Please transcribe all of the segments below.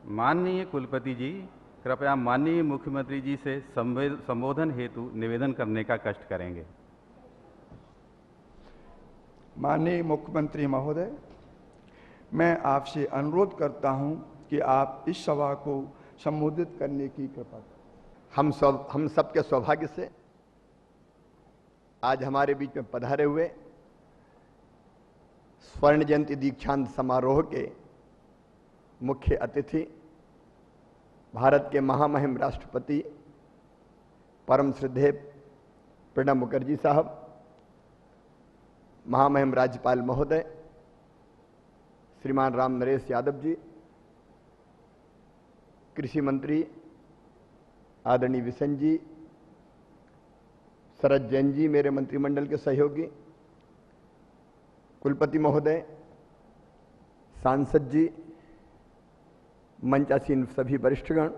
माननीय कुलपति जी, कृपया माननीय मुख्यमंत्री जी से संबोधन हेतु निवेदन करने का कष्ट करेंगे। माननीय मुख्यमंत्री महोदय, मैं आपसे अनुरोध करता हूं कि आप इस सभा को संबोधित करने की कृपा करें। हम सबके सौभाग्य से आज हमारे बीच में पधारे हुए स्वर्ण जयंती दीक्षांत समारोह के मुख्य अतिथि भारत के महामहिम राष्ट्रपति परम श्रद्धेय प्रणब मुखर्जी साहब, महामहिम राज्यपाल महोदय श्रीमान राम नरेश यादव जी, कृषि मंत्री आदरणीय विशन जी, शरद जैन जी मेरे मंत्रिमंडल के सहयोगी, कुलपति महोदय, सांसद जी, मंचासीन सभी वरिष्ठगण,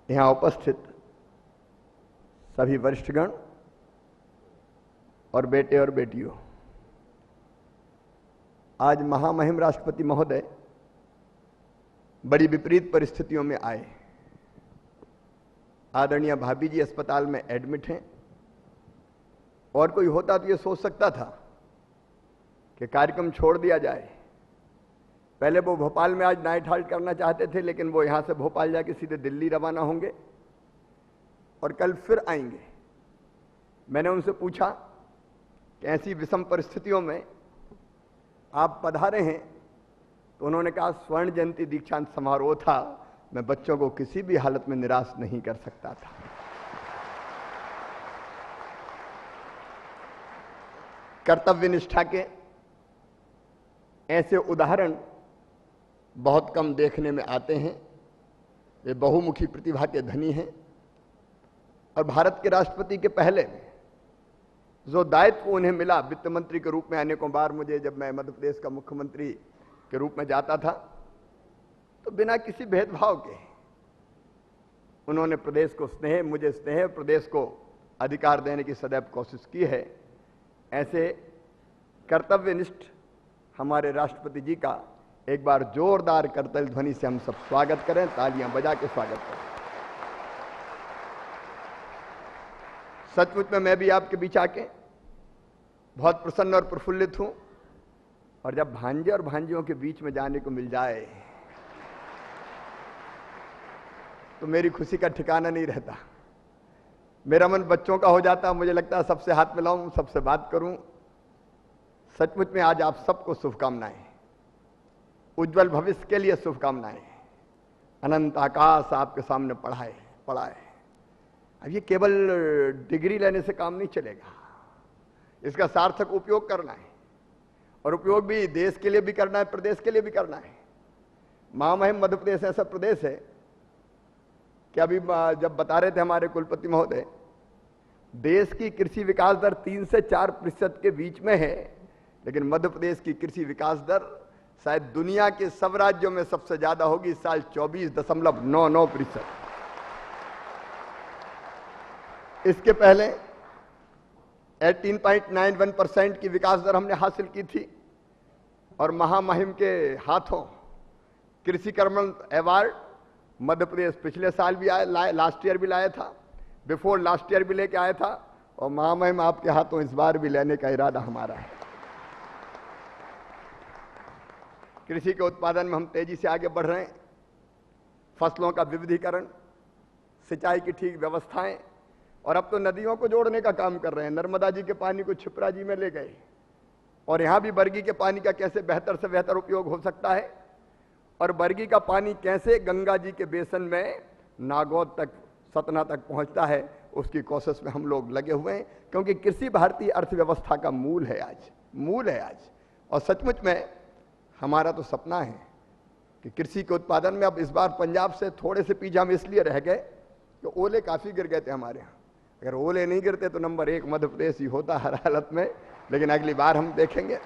यहाँ उपस्थित सभी वरिष्ठगण और बेटे और बेटियों, आज महामहिम राष्ट्रपति महोदय बड़ी विपरीत परिस्थितियों में आए। आदरणीय भाभी जी अस्पताल में एडमिट हैं और कोई होता तो ये सोच सकता था कि कार्यक्रम छोड़ दिया जाए। पहले वो भोपाल में आज नाइट हाल्ट करना चाहते थे, लेकिन वो यहां से भोपाल जाके सीधे दिल्ली रवाना होंगे और कल फिर आएंगे। मैंने उनसे पूछा कि ऐसी विषम परिस्थितियों में आप पधारे हैं, तो उन्होंने कहा स्वर्ण जयंती दीक्षांत समारोह था, मैं बच्चों को किसी भी हालत में निराश नहीं कर सकता था। कर्तव्य निष्ठा के ऐसे उदाहरण बहुत कम देखने में आते हैं। वे बहुमुखी प्रतिभा के धनी हैं और भारत के राष्ट्रपति के पहले जो दायित्व उन्हें मिला वित्त मंत्री के रूप में, अनेकों बार मुझे जब मैं मध्य प्रदेश का मुख्यमंत्री के रूप में जाता था तो बिना किसी भेदभाव के उन्होंने प्रदेश को स्नेह, मुझे स्नेह, प्रदेश को अधिकार देने की सदैव कोशिश की है। ऐसे कर्तव्यनिष्ठ हमारे राष्ट्रपति जी का एक बार जोरदार करतल ध्वनि से हम सब स्वागत करें, तालियां बजा के स्वागत करें। सचमुच में मैं भी आपके बीच आके बहुत प्रसन्न और प्रफुल्लित हूं, और जब भांजे और भांजियों के बीच में जाने को मिल जाए तो मेरी खुशी का ठिकाना नहीं रहता। मेरा मन बच्चों का हो जाता, मुझे लगता है सबसे हाथ मिलाऊं, सबसे बात करूं। सचमुच में आज आप सबको शुभकामनाएं, उज्जवल भविष्य के लिए शुभकामनाएं। अनंत आकाश आपके सामने पड़ा है। अब ये केवल डिग्री लेने से काम नहीं चलेगा, इसका सार्थक उपयोग करना है, और उपयोग भी देश के लिए भी करना है, प्रदेश के लिए भी करना है। महामहिम मध्य प्रदेश ऐसा प्रदेश है कि अभी जब बता रहे थे हमारे कुलपति महोदय, देश की कृषि विकास दर 3 से 4% के बीच में है, लेकिन मध्य प्रदेश की कृषि विकास दर शायद दुनिया के सब राज्यों में सबसे ज्यादा होगी। इस साल 24.99%। इसके पहले 18.91% की विकास दर हमने हासिल की थी, और महामहिम के हाथों कृषि कर्मण अवार्ड मध्य प्रदेश पिछले साल भी आया, लास्ट ईयर भी लाया था, बिफोर लास्ट ईयर भी लेके आया था, और महामहिम आपके हाथों इस बार भी लेने का इरादा हमारा है। कृषि के उत्पादन में हम तेजी से आगे बढ़ रहे हैं। फसलों का विविधीकरण, सिंचाई की ठीक व्यवस्थाएं, और अब तो नदियों को जोड़ने का काम कर रहे हैं। नर्मदा जी के पानी को क्षिप्रा जी में ले गए, और यहां भी बरगी के पानी का कैसे बेहतर से बेहतर उपयोग हो सकता है, और बरगी का पानी कैसे गंगा जी के बेसन में नागौद तक, सतना तक पहुंचता है, उसकी कोशिश में हम लोग लगे हुए हैं। क्योंकि कृषि भारतीय अर्थव्यवस्था का मूल है आज। और सचमुच में हमारा तो सपना है कि कृषि के उत्पादन में अब इस बार पंजाब से थोड़े से पीछे हम इसलिए रह गए कि ओले काफी गिर गए थे हमारे यहाँ। अगर ओले नहीं गिरते तो नंबर 1 मध्य प्रदेश ही होता हर हालत में, लेकिन अगली बार हम देखेंगे।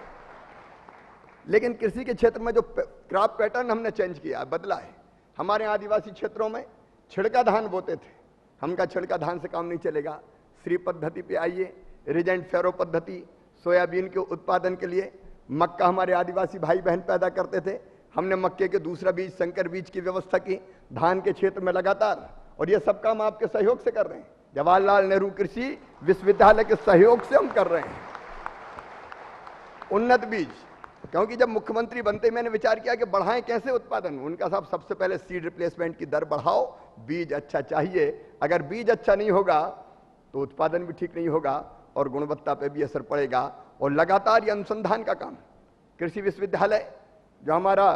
लेकिन कृषि के क्षेत्र में जो क्रॉप पैटर्न हमने चेंज किया, बदला है। हमारे आदिवासी क्षेत्रों में छिड़का धान बोते थे, हम का छिड़का धान से काम नहीं चलेगा, श्री पद्धति पे आइए, रिजेंट फेरो पद्धति, सोयाबीन के उत्पादन के लिए मक्का हमारे आदिवासी भाई बहन पैदा करते थे, हमने मक्के के दूसरा बीज, संकर बीज की व्यवस्था की, धान के क्षेत्र में लगातार, और ये सब काम आपके सहयोग से कर रहे हैं। जवाहरलाल नेहरू कृषि विश्वविद्यालय के सहयोग से हम कर रहे हैं। उन्नत बीज, क्योंकि जब मुख्यमंत्री बनते मैंने विचार किया कि बढ़ाएं कैसे उत्पादन। उनका साहब सबसे पहले सीड रिप्लेसमेंट की दर बढ़ाओ, बीज अच्छा चाहिए। अगर बीज अच्छा नहीं होगा तो उत्पादन भी ठीक नहीं होगा और गुणवत्ता पे भी असर पड़ेगा। और लगातार ये अनुसंधान का काम कृषि विश्वविद्यालय जो हमारा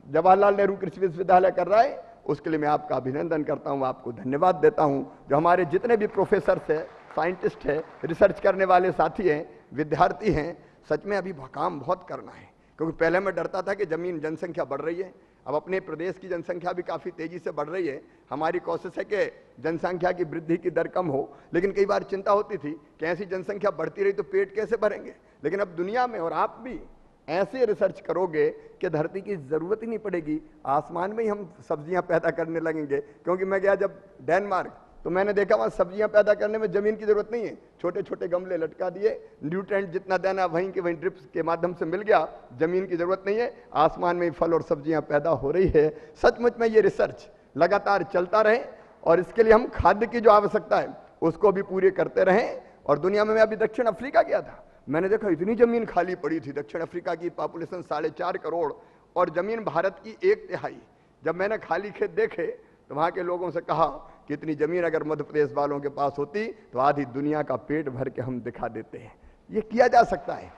जवाहरलाल नेहरू कृषि विश्वविद्यालय कर रहा है, उसके लिए मैं आपका अभिनंदन करता हूं, आपको धन्यवाद देता हूं। जो हमारे जितने भी प्रोफेसर्स हैं, साइंटिस्ट हैं, रिसर्च करने वाले साथी हैं, विद्यार्थी हैं, सच में अभी काम बहुत करना है। क्योंकि पहले मैं डरता था कि जमीन जनसंख्या बढ़ रही है, अब अपने प्रदेश की जनसंख्या भी काफ़ी तेजी से बढ़ रही है। हमारी कोशिश है कि जनसंख्या की वृद्धि की दर कम हो, लेकिन कई बार चिंता होती थी कि ऐसी जनसंख्या बढ़ती रही तो पेट कैसे भरेंगे। लेकिन अब दुनिया में और आप भी ऐसे रिसर्च करोगे कि धरती की जरूरत ही नहीं पड़ेगी, आसमान में ही हम सब्जियां पैदा करने लगेंगे। क्योंकि मैं गया जब डेनमार्क, तो मैंने देखा वहां सब्जियां पैदा करने में जमीन की जरूरत नहीं है, छोटे छोटे गमले लटका दिए, न्यूट्रेंट जितना देना वहीं के वहीं ड्रिप्स के माध्यम से मिल गया, जमीन की जरूरत नहीं है, आसमान में ही फल और सब्जियां पैदा हो रही है। सचमुच में ये रिसर्च लगातार चलता रहे और इसके लिए हम खाद्य की जो आवश्यकता है उसको भी पूरी करते रहें। और दुनिया में मैं अभी दक्षिण अफ्रीका गया था, मैंने देखा इतनी जमीन खाली पड़ी थी। दक्षिण अफ्रीका की पॉपुलेशन 4.5 करोड़ और जमीन भारत की 1/3। जब मैंने खाली खेत देखे तो वहां के लोगों से कहा कि इतनी जमीन अगर मध्य प्रदेश वालों के पास होती तो आधी दुनिया का पेट भर के हम दिखा देते हैं। ये किया जा सकता है,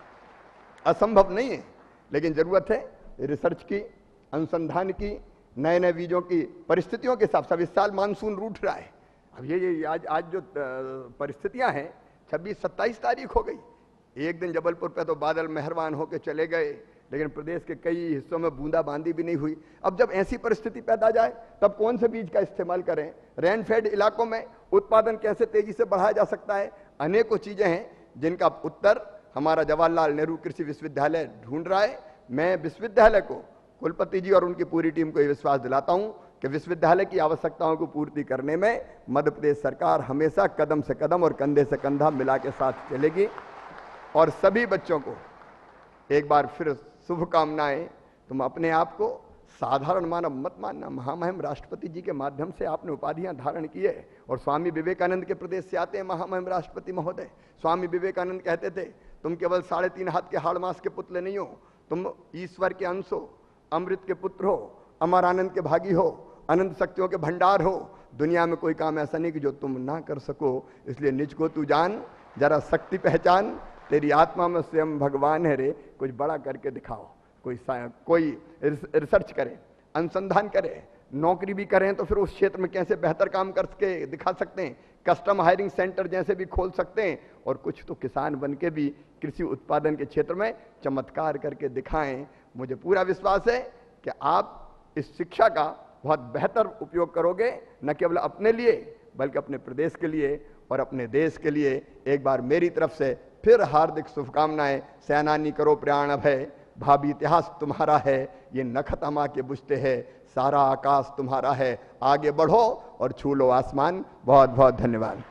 असंभव नहीं है, लेकिन जरूरत है रिसर्च की, अनुसंधान की, नए नए बीजों की। परिस्थितियों के हिसाब से इस साल मानसून रूठ रहा है। अब ये आज जो परिस्थितियां हैं, 26-27 तारीख हो गई, एक दिन जबलपुर पे तो बादल मेहरबान होकर चले गए, लेकिन प्रदेश के कई हिस्सों में बूंदाबांदी भी नहीं हुई। अब जब ऐसी परिस्थिति पैदा जाए तब कौन से बीज का इस्तेमाल करें, रेनफेड इलाकों में उत्पादन कैसे तेजी से बढ़ाया जा सकता है, अनेकों चीजें हैं जिनका उत्तर हमारा जवाहरलाल नेहरू कृषि विश्वविद्यालय ढूंढ रहा है। मैं विश्वविद्यालय को, कुलपति जी और उनकी पूरी टीम को यह विश्वास दिलाता हूं कि विश्वविद्यालय की आवश्यकताओं को पूर्ति करने में मध्य प्रदेश सरकार हमेशा कदम से कदम और कंधे से कंधा मिला के साथ चलेगी। और सभी बच्चों को एक बार फिर शुभकामनाएं। तुम अपने आप को साधारण मानव मत मानना, महामहिम राष्ट्रपति जी के माध्यम से आपने उपाधियां धारण की है और स्वामी विवेकानंद के प्रदेश से आते हैं महामहिम राष्ट्रपति महोदय। स्वामी विवेकानंद कहते थे तुम केवल 3.5 हाथ के हाड़ मास के पुतले नहीं हो, तुम ईश्वर के अंश हो, अमृत के पुत्र हो, अमर आनंद के भागी हो, अनंत शक्तियों के भंडार हो। दुनिया में कोई काम ऐसा नहीं कि जो तुम ना कर सको, इसलिए निज को तू जान, जरा शक्ति पहचान, तेरी आत्मा में स्वयं भगवान है रे, कुछ बड़ा करके दिखाओ। कोई रिसर्च करे, अनुसंधान करे, नौकरी भी करें तो फिर उस क्षेत्र में कैसे बेहतर काम करके दिखा सकते हैं, कस्टम हायरिंग सेंटर जैसे भी खोल सकते हैं, और कुछ तो किसान बन के भी कृषि उत्पादन के क्षेत्र में चमत्कार करके दिखाएं। मुझे पूरा विश्वास है कि आप इस शिक्षा का बहुत बेहतर उपयोग करोगे, न केवल अपने लिए बल्कि अपने प्रदेश के लिए और अपने देश के लिए। एक बार मेरी तरफ से फिर हार्दिक शुभकामनाएं। सेनानी करो प्रयाण अभय, भावी इतिहास तुम्हारा है, ये नखत अमा के बुझते है, सारा आकाश तुम्हारा है, आगे बढ़ो और छू लो आसमान। बहुत बहुत धन्यवाद।